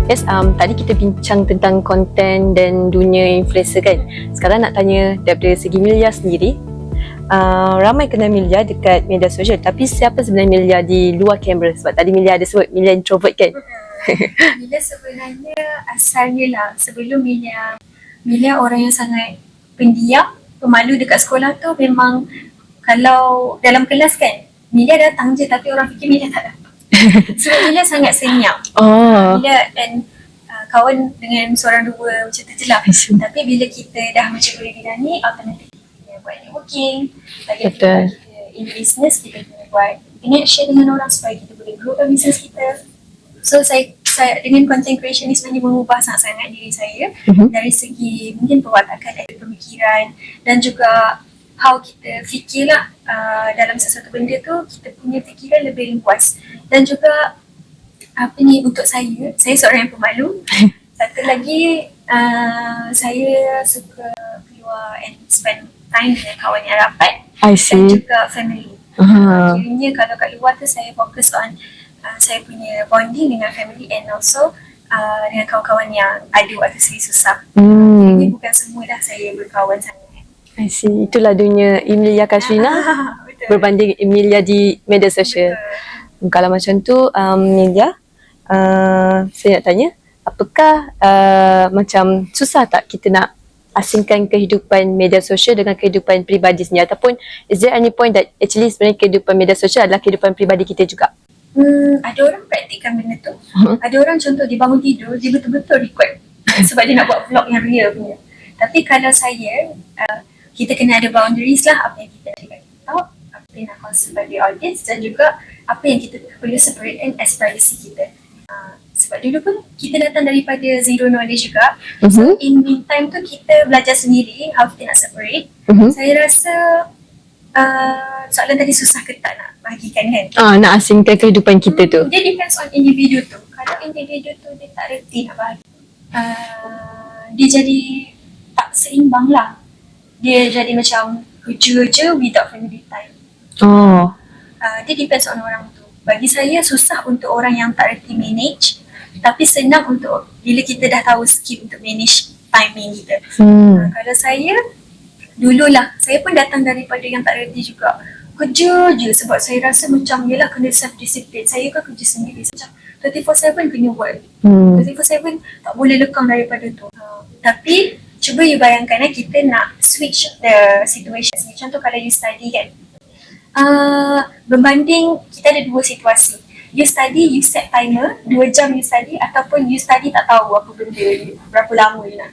Yes, tadi kita bincang tentang konten dan dunia influencer kan. Sekarang nak tanya daripada segi Milya sendiri. Ramai kenal Milya dekat media sosial, tapi siapa sebenarnya Milya di luar kamera? Sebab tadi Milya ada sebut Milya introvert kan? Milya sebenarnya asalnya lah, sebelum Milya orang yang sangat pendiam, pemalu dekat sekolah tu. Memang kalau dalam kelas kan, Milya datang je tapi orang fikir Milya tak datang. Sebab Milya sangat senyap. Milya dan kawan dengan seorang dua macam tu je lah. Tapi bila kita dah macam boleh bidang ni, automatik kita buat networking. Bagi kita in business, kita kena buat connection dengan orang supaya kita boleh growkan business kita. So saya dengan content creation ni sebenarnya mengubah sangat-sangat diri saya dari segi mungkin perwatakan, dari pemikiran dan juga how kita fikirlah dalam sesuatu benda tu, kita punya fikiran lebih luas. Dan juga untuk saya seorang yang pemalu. Satu lagi, saya suka keluar and spend time dengan kawan yang rapat dan juga family. Kiranya kalau kat luar tu saya fokus on saya punya bonding dengan family and also dengan kawan-kawan yang ada waktu saya susah. Ini bukan semua dah saya berkawan sangat. I see. Itulah dunia Emilia Kashina berbanding Emilia di media sosial. Kalau macam tu, Emilia, saya nak tanya, apakah macam susah tak kita nak asingkan kehidupan media sosial dengan kehidupan peribadi sendiri, ataupun is there any point that actually sebenarnya kehidupan media sosial adalah kehidupan peribadi kita juga? Ada orang praktikkan benda tu. Ada orang contoh dia bangun tidur, dia betul-betul record sebab dia nak buat vlog yang real punya. Tapi kalau saya, kita kena ada boundaries lah, apa yang kita nak kat TikTok, apa yang nak kongsi bagi audience, dan juga apa yang kita perlu separate as privacy kita. Sebab dulu pun kita datang daripada zero knowledge juga. So in meantime tu kita belajar sendiri how kita nak separate. Saya rasa soalan tadi susah ke tak nak bahagikan kan? Nak asingkan kehidupan kita tu. Dia depends on individu tu. Kalau individu tu dia tak reti nak bahagi, dia jadi tak seimbang lah. Dia jadi macam kerja je without family time. Dia depends on orang tu. Bagi saya susah untuk orang yang tak reti manage, tapi senang untuk bila kita dah tahu skill untuk manage timing kita. Kalau saya, dululah saya pun datang daripada yang tak reti juga. Kerja je sebab saya rasa macam yelah kena self-discipline. Saya kan kerja sendiri macam 24/7 kena buat. 24/7 tak boleh lekang daripada tu. Tapi cuba you bayangkan kita nak switch the situation ni. Contoh kalau you study kan, berbanding kita ada dua situasi. You study, you set timer 2 jam you study, ataupun you study tak tahu apa benda ni, berapa lama you nak.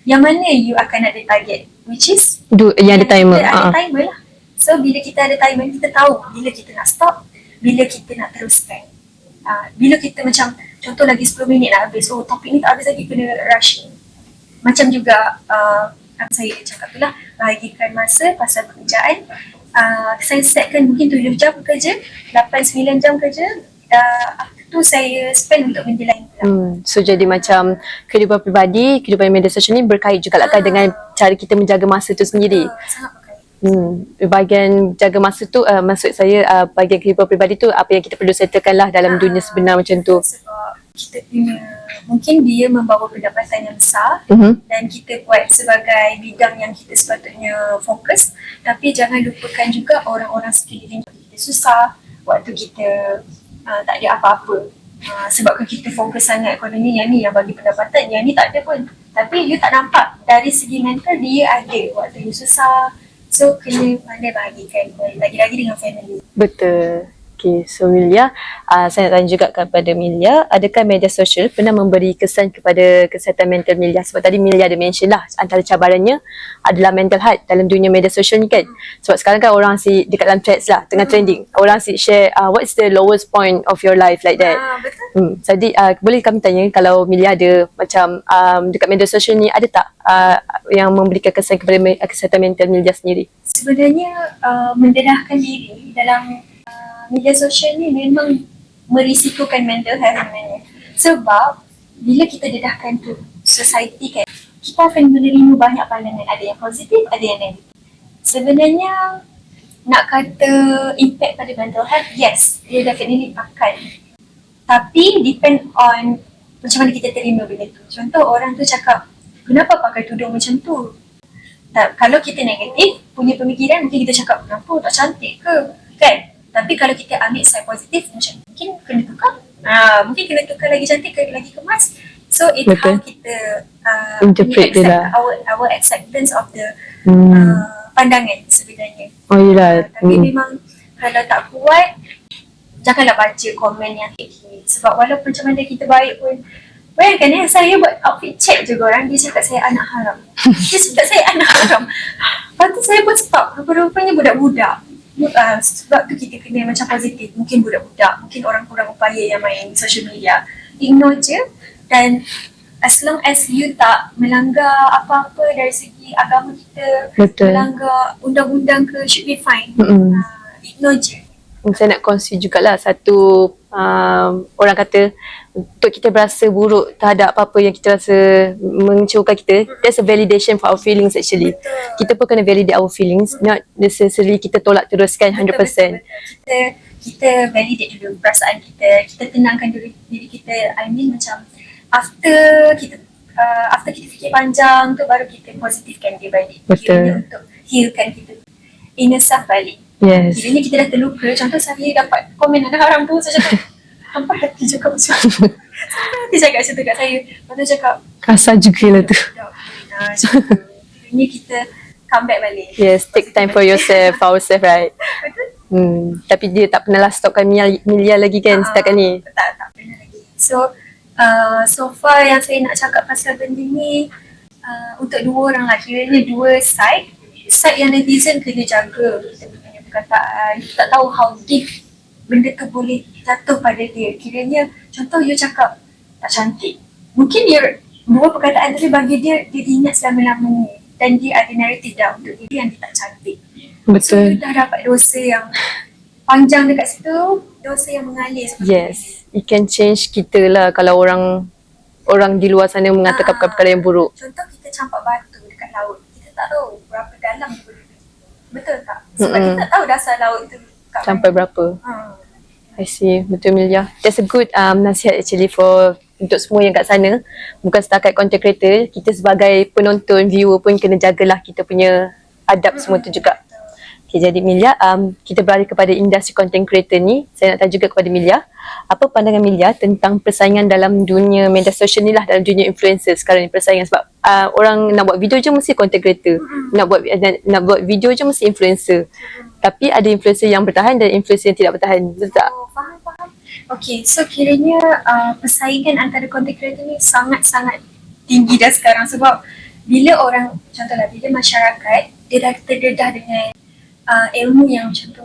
Yang mana you akan ada target, which is yang ada timer. Ada timer lah. So bila kita ada timer, kita tahu bila kita nak stop, bila kita nak teruskan. Bila kita macam contoh lagi 10 minit nak habis, topik ni tak habis lagi, kena rush. Macam juga saya cakap tu lah, bahagikan masa pasal pekerjaan. Saya setkan mungkin 7 jam kerja, 8-9 jam kerja, tu saya spend untuk benda lain. So jadi macam kehidupan peribadi, kehidupan media sosial ni berkait juga lah dengan cara kita menjaga masa tu sendiri. Sangat berkait. Bahagian jaga masa tu, maksud saya bahagian kehidupan peribadi tu apa yang kita perlu settlekan lah dalam dunia sebenar macam tu. Sebab kita punya, mungkin dia membawa pendapatan yang besar dan kita buat sebagai bidang yang kita sepatutnya fokus, tapi jangan lupakan juga orang-orang sekeliling kita susah waktu kita tak ada apa-apa. Sebabkan kita fokus sangat kononnya yang ni yang bagi pendapatan, yang ni tak ada pun. Tapi you tak nampak dari segi mental dia ada waktu you susah. So kena pandai bahagikan, lagi-lagi dengan family. Betul. Okay, so Milya, saya nak tanya juga kepada Milya, adakah media sosial pernah memberi kesan kepada kesihatan mental Milya? Sebab tadi Milya ada mention lah, antara cabarannya adalah mental health dalam dunia media sosial ni kan. Sebab sekarang kan orang asyik dekat dalam threads lah, tengah trending, orang asyik share what's the lowest point of your life like that. Betul. Jadi boleh kami tanya, kalau Milya ada macam dekat media sosial ni, ada tak yang memberikan kesan kepada kesihatan mental Milya sendiri? Sebenarnya mendedahkan diri dalam media sosial ni memang merisikokan mental health sebenarnya. Sebab bila kita dedahkan tu society kan, kita akan menerima banyak pandangan, ada yang positif, ada yang negatif. Sebenarnya nak kata impact pada mental health, yes, dia definitely akan. Tapi depend on macam mana kita terima benda tu. Contoh orang tu cakap, kenapa pakai tudung macam tu? Kalau kita negatif, punya pemikiran mungkin kita cakap, kenapa tak cantik ke? Kan? Tapi kalau kita ambil side positif, macam mungkin kena tukar. Mungkin kena tukar lagi cantik, lagi kemas. So it's how kita interpret dia lah. Our acceptance of the pandangan sebenarnya. Oh yelah. Tapi memang kalau tak kuat, janganlah baca komen yang hate. Sebab walaupun macam mana kita baik pun, bayangkan saya buat outfit check je orang, dia cakap saya anak haram. Dia cakap saya anak haram. Lepas tu saya pun stop, rupa-rupanya budak-budak. Sebab tu kita kena macam positif. Mungkin budak-budak, mungkin orang kurang upaya yang main social media. Ignore je. Dan as long as you tak melanggar apa-apa dari segi agama kita, Betul. melanggar undang-undang ke, should be fine. Ignore je. Saya nak kongsi jugalah satu orang kata untuk kita berasa buruk terhadap apa-apa yang kita rasa mengecewakan kita, that's a validation for our feelings actually. Betul. Kita pun kena validate our feelings, not necessarily kita tolak teruskan 100%. Betul. Kita validate dulu perasaan kita, kita tenangkan diri kita. I mean macam after kita fikir panjang tu baru kita positifkan dia balik. Betul. Kiranya untuk healkan kita inner self balik. Yes. Kiranya kita dah terluka. Contoh saya dapat komen anak haram tu, saya cakap hampa hati cakap macam tu. Sampai hati cakap macam tu kat saya. Lepas tu cakap Kasar jugalah tu. macam tu. Kiranya kita come back balik. Yes, take time for yourself, for ourselves, right? Betul? Tapi dia tak pernah lah stopkan Milia lagi kan setakat ni. Tak pernah lagi. So far yang saya nak cakap pasal benda ni untuk dua orang lah, kiranya dua side yang netizen kena jaga kita punya perkataan. Tak tahu how deep benda tu boleh jatuh pada dia. Kiranya contoh you cakap tak cantik, mungkin dia dua perkataan tadi bagi dia ingat selama-lamanya, dan dia ada narrative dah untuk dia yang dia tak cantik. So Betul. you dah dapat dosa yang panjang dekat situ, dosa yang mengalir seperti Yes, it can change kita lah kalau orang di luar sana mengatakan perkara yang buruk. Contoh kita campak batu dekat laut, kita tak tahu berapa dalam dia boleh. Betul tak? Sebab kita tak tahu dasar laut tu kat Sampai berapa. I see, betul Milia. That's a good nasihat actually for untuk semua yang kat sana. Bukan setakat content creator, kita sebagai penonton, viewer pun kena jagalah kita punya adab semua tu juga. Okay, jadi Milia, kita beralih kepada industri content creator ni. Saya nak tanya juga kepada Milia, apa pandangan Milia tentang persaingan dalam dunia media sosial ni lah, dalam dunia influencer sekarang ni persaingan. Sebab orang nak buat video je mesti content creator, nak buat video je mesti influencer. Tapi ada influencer yang bertahan dan influencer yang tidak bertahan, betul tak? Faham. Okay, so kiranya persaingan antara content creator ni sangat-sangat tinggi dah sekarang. Sebab bila orang, contohlah bila masyarakat dia dah terdedah dengan ilmu yang macam tu,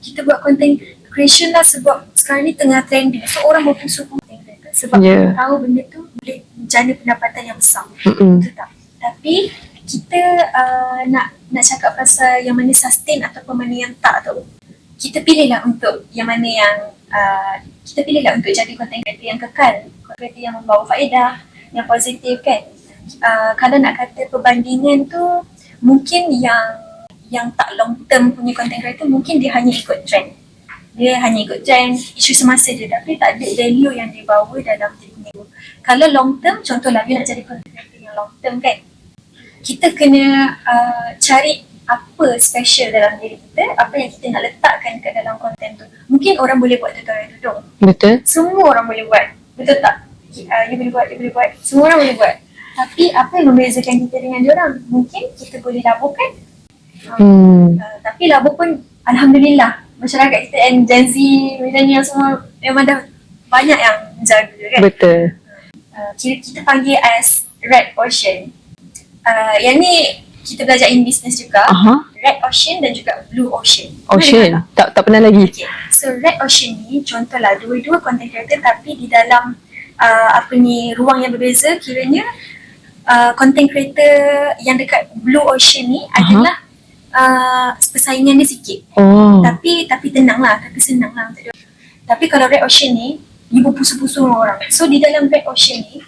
kita buat content creation lah sebab sekarang ni tengah trending, so orang berpusu content creator sebab tahu benda tu boleh jana pendapatan yang besar. Betul tak? Tapi kita nak cakap pasal yang mana sustain ataupun mana yang tak tu, kita pilihlah untuk yang mana yang kita pilihlah untuk jadi content creator yang kekal, content creator yang membawa faedah, yang positif kan. Kalau nak kata perbandingan tu, mungkin yang tak long term punya content creator mungkin dia hanya ikut trend. Dia hanya ikut trend, isu semasa je, tapi tak ada value yang dia bawa dalam diri dia. Kalau long term, contohlah dia nak jadi content creator yang long term kan, kita kena cari apa special dalam diri kita, apa yang kita nak letakkan kat dalam konten tu. Mungkin orang boleh buat tutorial tudung. Betul. Semua orang boleh buat. Betul tak? You boleh buat. Semua orang boleh buat. Tapi apa yang membezakan kita dengan diorang? Mungkin kita boleh laburkan. Tapi labur pun alhamdulillah masyarakat kita and Gen Z, millennial semua memang dah banyak yang jaga kan. Betul. Kita panggil as red ocean. Yang ni kita belajar in business juga. Red ocean dan juga blue ocean. Ocean? Tak pernah lagi. Okay. So red ocean ni contohlah dua-dua content creator tapi di dalam ruang yang berbeza. Kiranya content creator yang dekat blue ocean ni adalah persaingan dia sikit. Tapi tenang lah, tapi senang lah untuk dia. Tapi kalau red ocean ni, you berpusu-pusu dengan orang. So di dalam red ocean ni,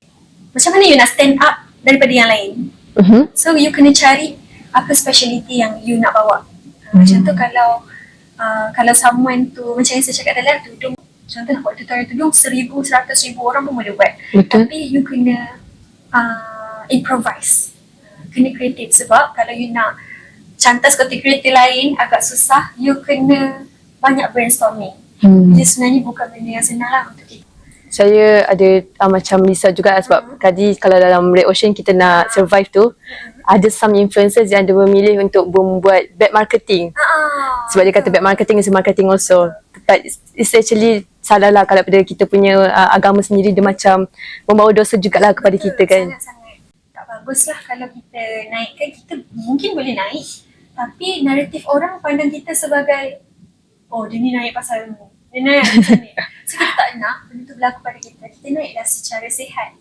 macam mana you nak stand up daripada yang lain? So you kena cari apa speciality yang you nak bawa. Macam tu kalau someone tu, macam yang saya cakap dalam tudung Contoh nak buat tutorial tudung 1,000, 100,000 orang pun boleh buat. Betul. Tapi you kena improvise. Kena kreatif sebab kalau you nak cantas content creator lain agak susah, you kena banyak brainstorming. Jadi sebenarnya bukan benda yang senang lah untuk kita. Saya ada macam risau juga sebab tadi kalau dalam Red Ocean kita nak survive tu, ada some influencers yang dia memilih untuk membuat bad marketing. Sebab dia kata bad marketing is marketing also. But it's actually salah lah kalau pada kita punya agama sendiri, dia macam membawa dosa jugalah kepada kita kan. Sangat-sangat tak bagus lah kalau kita naikkan. Kita mungkin boleh naik, tapi naratif orang pandang kita sebagai, oh dia ni naik pasal ni, dia naik pasal ni. So kita tak nak benda tu berlaku pada kita. Kita naiklah secara sihat.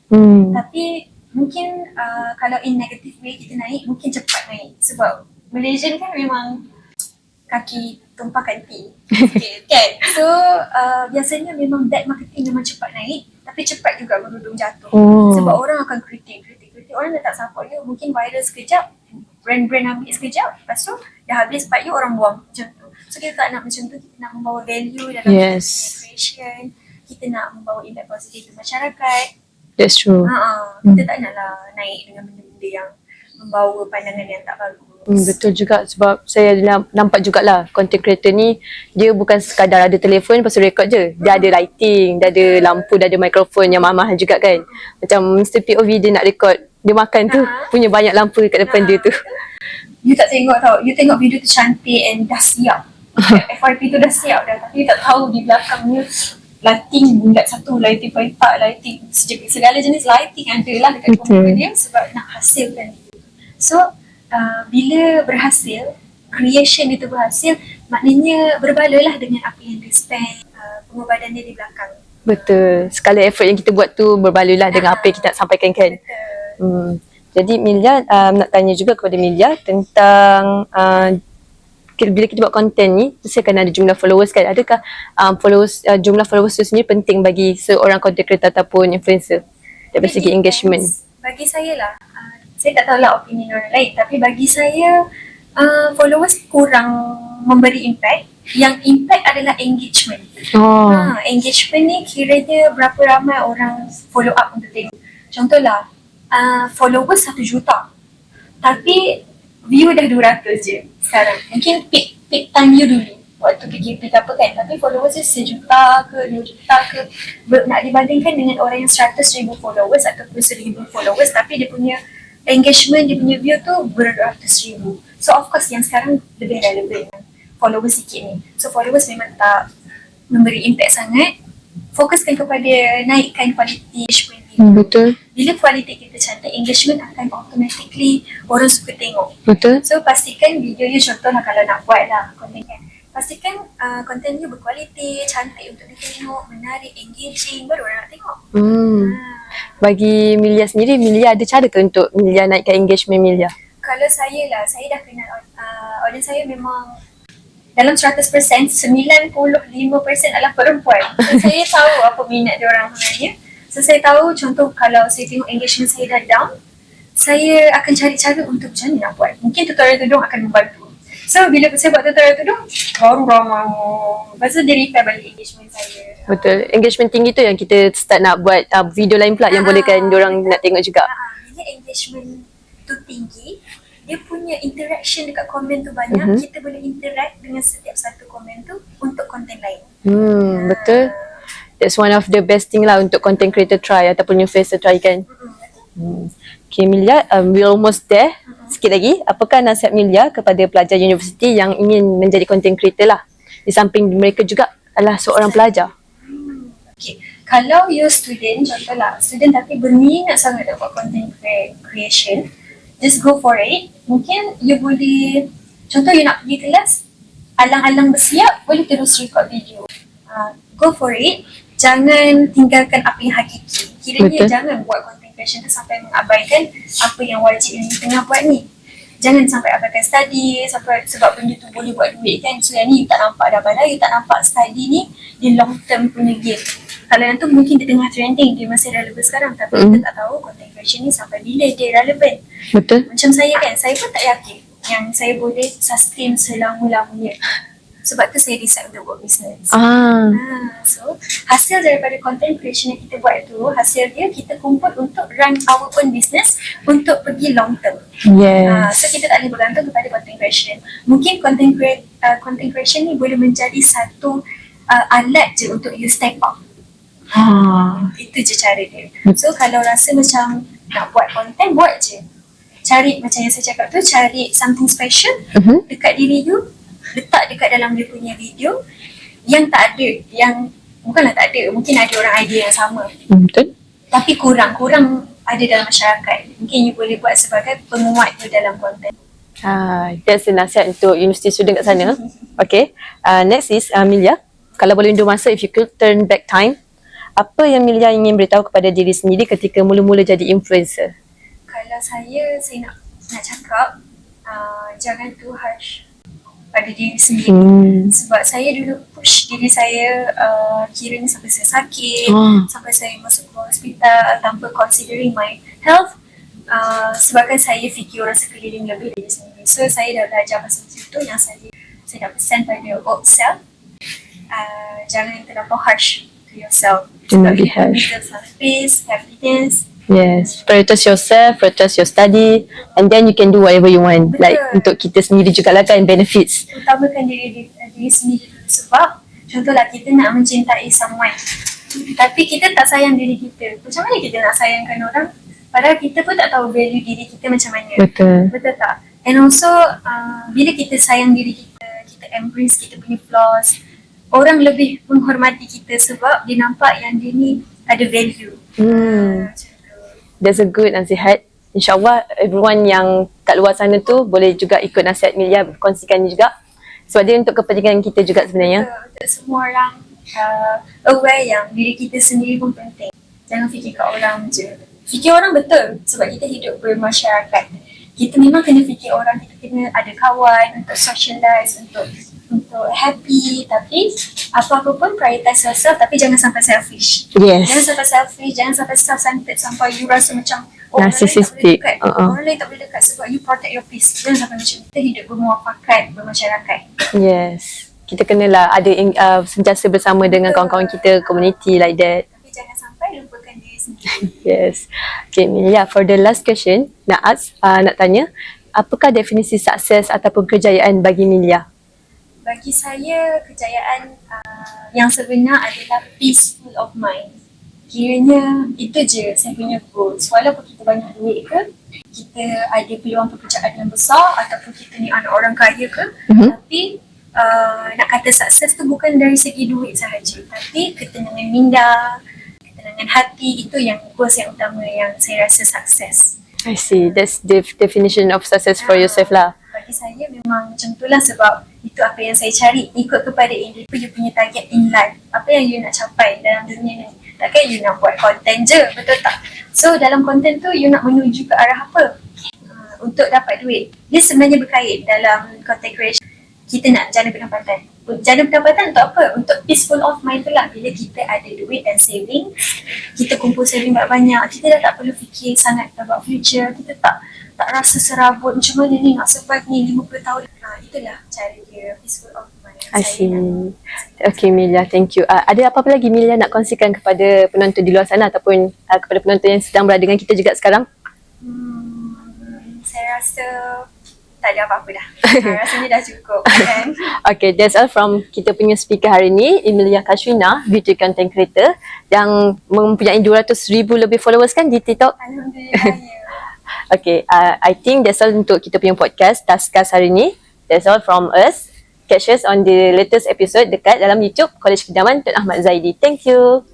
Tapi mungkin kalau in negative way kita naik, mungkin cepat naik. Sebab Malaysian kan memang kaki tumpahkan tea. Okay, kan? So biasanya memang bad marketing memang cepat naik, tapi cepat juga berujung jatuh. Sebab orang akan kritik. Orang dah tak support you, mungkin viral sekejap, brand-brand ambil sekejap, lepas tu dah habis part you orang buang macam tu. So kita tak nak macam tu, kita nak membawa value dalam creation, kita nak membawa impact positif ke masyarakat. That's true. Kita tak naklah naik dengan benda-benda yang membawa pandangan yang tak bagus. Betul juga sebab saya nampak jugalah content creator ni dia bukan sekadar ada telefon lepas tu record je. Dia ada lighting, dia ada lampu, dia ada mikrofon yang mahal juga kan. Macam Mr. POV dia nak record, dia makan tu punya banyak lampu kat depan dia tu. You tak tengok tau, you tengok video tu cantik and dah siap. FYP tu dah siap dah, tapi you tak tahu di belakangnya lighting bulat satu, lighting petak, lighting segala jenis lighting ada lah dekat komputer dia sebab nak hasilkan. So bila berhasil, creation dia tu berhasil, maknanya berbalalah dengan apa yang dia spend, pengorbanan dia di belakang. Betul, sekali effort yang kita buat tu berbaloi lah dengan apa yang kita nak sampaikan kan. Jadi Milja nak tanya juga kepada Milja tentang bila kita buat konten ni, mesti akan ada jumlah followers kan. Adakah jumlah followers tu sendiri penting bagi seorang content creator ataupun influencer dari segi engagement? Bagi saya lah, saya tak tahu lah opinion orang lain, tapi bagi saya followers kurang memberi impact. Yang impact adalah engagement. Engagement ni kiranya berapa ramai orang follow up untuk tengok. Contohlah, followers 1 juta tapi view dah 200 je sekarang. Mungkin peak time you dulu waktu PKP ke apa kan, tapi followers dia 1 juta ke 2 juta ke, nak dibandingkan dengan orang yang 100,000 followers ataupun 1,000 followers tapi dia punya engagement, dia punya view tu beratus ribu. So of course yang sekarang lebih relevan followers sikit ni. So followers memang tak memberi impact sangat. Fokuskan kepada naikkan kualiti engagement. Betul. Bila kualiti kita cantik, engagement akan automatically orang suka tengok. Betul. So pastikan video you, contohlah kalau nak buat lah konten kan, pastikan konten you berkualiti, cantik untuk ditengok, menarik, engaging, baru orang nak tengok. Bagi Milja sendiri, Milja ada cara ke untuk Milja naikkan engagement Milja? Kalau saya lah, saya dah kenal audience saya memang dalam 100%, 95% adalah perempuan. So saya tahu apa minat diorang sebenarnya. So saya tahu, contoh kalau saya tengok engagement saya dah down, saya akan cari cara untuk macam mana nak buat. Mungkin tutorial tudung akan membantu. So bila saya buat tutorial tudung, baru ramai. Lepas tu dia repair balik engagement saya. Betul. Engagement tinggi tu yang kita start nak buat video lain pula yang bolehkan diorang nak tengok juga. Bila engagement tu tinggi, dia punya interaction dekat komen tu banyak, kita boleh interact dengan setiap satu komen tu untuk konten lain. Betul. That's one of the best thing lah untuk content creator try ataupun influencer try kan. Okay Milja, we're almost there. Sikit lagi, apakah nasihat Milja kepada pelajar universiti yang ingin menjadi content creator lah, di samping mereka juga adalah seorang pelajar? Okay, kalau you student, contohlah student tapi berminat sangat nak buat content creation, just go for it. Mungkin you boleh, contoh you nak pergi kelas, alang-alang bersiap, boleh terus record video. Go for it. Jangan tinggalkan apa yang hakiki. Kiranya jangan buat content creation tu sampai mengabaikan apa yang wajib yang you tengah buat ni. Jangan sampai abaikan study sebab benda tu boleh buat duit kan. So yang ni you tak nampak dah, padahal you tak nampak study ni di long term punya game. Kalau yang tu mungkin di tengah trending, dia masih relevan sekarang, tapi kita tak tahu content creation ni sampai bila dia relevan. Betul. Macam saya kan, saya pun tak yakin yang saya boleh sustain selama-lamanya. Sebab tu saya decide untuk buat business. So hasil daripada content creation yang kita buat tu, hasil dia kita kumpul untuk run our own business untuk pergi long term. So kita tak boleh bergantung kepada content creation. Mungkin content creation ni boleh menjadi satu alat je untuk you step up. Itu je cara dia. So kalau rasa macam nak buat content, buat je. Cari macam yang saya cakap tu, cari something special dekat diri you, letak dekat dalam dia punya video yang tak ada, yang bukanlah tak ada, mungkin ada orang idea yang sama. Betul. Tapi kurang ada dalam masyarakat. Mungkin you boleh buat sebagai penguat tu dalam konten. That's the nasihat untuk university student kat sana. Okay. Next is Milia. Kalau boleh undur masa, if you could turn back time, apa yang Milia ingin beritahu kepada diri sendiri ketika mula-mula jadi influencer? Kalau saya nak cakap, jangan too harsh pada diri sendiri. Sebab saya dulu push diri saya kiranya sampai saya sakit, sampai saya masuk ke hospital tanpa considering my health, sebabkan saya fikir orang sekeliling lebih dari sendiri. So saya dah belajar pasal itu yang saya dah pesan pada old self, jangan terlalu harsh to yourself. Don't be harsh. Self-space, happiness. Yes, prioritize yourself, prioritize your study, and then you can do whatever you want. Betul. Like untuk kita sendiri jugalah kan, benefits. Utamakan diri sendiri dulu. Sebab contohlah kita nak mencintai someone, tapi kita tak sayang diri kita. Macam mana kita nak sayangkan orang? Padahal kita pun tak tahu value diri kita macam mana. Betul tak? And also bila kita sayang diri kita, kita embrace kita punya flaws, orang lebih menghormati kita sebab dia nampak yang dia ni ada value. That's a good nasihat. InsyaAllah everyone yang kat luar sana tu boleh juga ikut nasihat Milia, kongsikan juga. Sebab dia untuk kepentingan kita juga sebenarnya. Untuk semua orang aware yang diri kita sendiri pun penting. Jangan fikir kat orang je. Fikir orang betul sebab kita hidup bermasyarakat. Kita memang kena fikir orang, kita kena ada kawan untuk socialize, untuk happy, tapi apa-apa pun prioritize yourself, tapi jangan sampai selfish. Yes. Jangan sampai selfish, jangan sampai self-centered sampai you rasa macam narcissistic. Orang lain tak boleh dekat sebab you protect your peace. Jangan sampai macam kita hidup bermuafakat, bermasyarakat. Yes. Kita kenalah ada sentiasa bersama dengan kawan-kawan kita, community like that. Tapi jangan sampai lupakan diri sendiri. Yes. Okay, Milia, for the last question, nak tanya, apakah definisi sukses ataupun kejayaan bagi Milia? Bagi saya, kejayaan yang sebenar adalah peaceful of mind. Kiranya itu je saya punya goals. Walaupun kita banyak duit ke, kita ada peluang pekerjaan yang besar ataupun kita ni anak orang kaya ke, tapi nak kata sukses tu bukan dari segi duit sahaja, tapi ketenangan minda, ketenangan hati, itu yang goals yang utama yang saya rasa sukses. I see. That's the definition of success for yourself lah. Bagi saya memang macam itulah sebab itu apa yang saya cari. Ikut kepada individu you punya target in life. Apa yang you nak capai dalam dunia ni. Takkan you nak buat konten je, betul tak? So dalam konten tu you nak menuju ke arah apa? Untuk dapat duit. Dia sebenarnya berkait dalam content creation. Kita nak jana pendapatan. Jana pendapatan untuk apa? Untuk peaceful of mind tu lah. Bila kita ada duit dan saving, kita kumpul saving banyak-banyak, kita dah tak perlu fikir sangat about future. Kita tak rasa serabut macam mana ni nak survive ni 50 tahun. Itulah cara dia peaceful of mind. I see. Okay Milia, thank you. Ada apa-apa lagi Milia nak kongsikan kepada penonton di luar sana ataupun kepada penonton yang sedang berada dengan kita juga sekarang? Saya rasa tak ada apa-apa dah. Rasanya dah cukup kan. Okay, that's all from kita punya speaker hari ni, Emilia Kashwina, beauty content creator yang mempunyai 200,000 lebih followers kan di TikTok. Alhamdulillah. Okay, I think that's all untuk kita punya podcast Taskas hari ni. That's all from us. Catch us on the latest episode dekat dalam YouTube College Kedaman Tun Ahmad Zaidi. Thank you.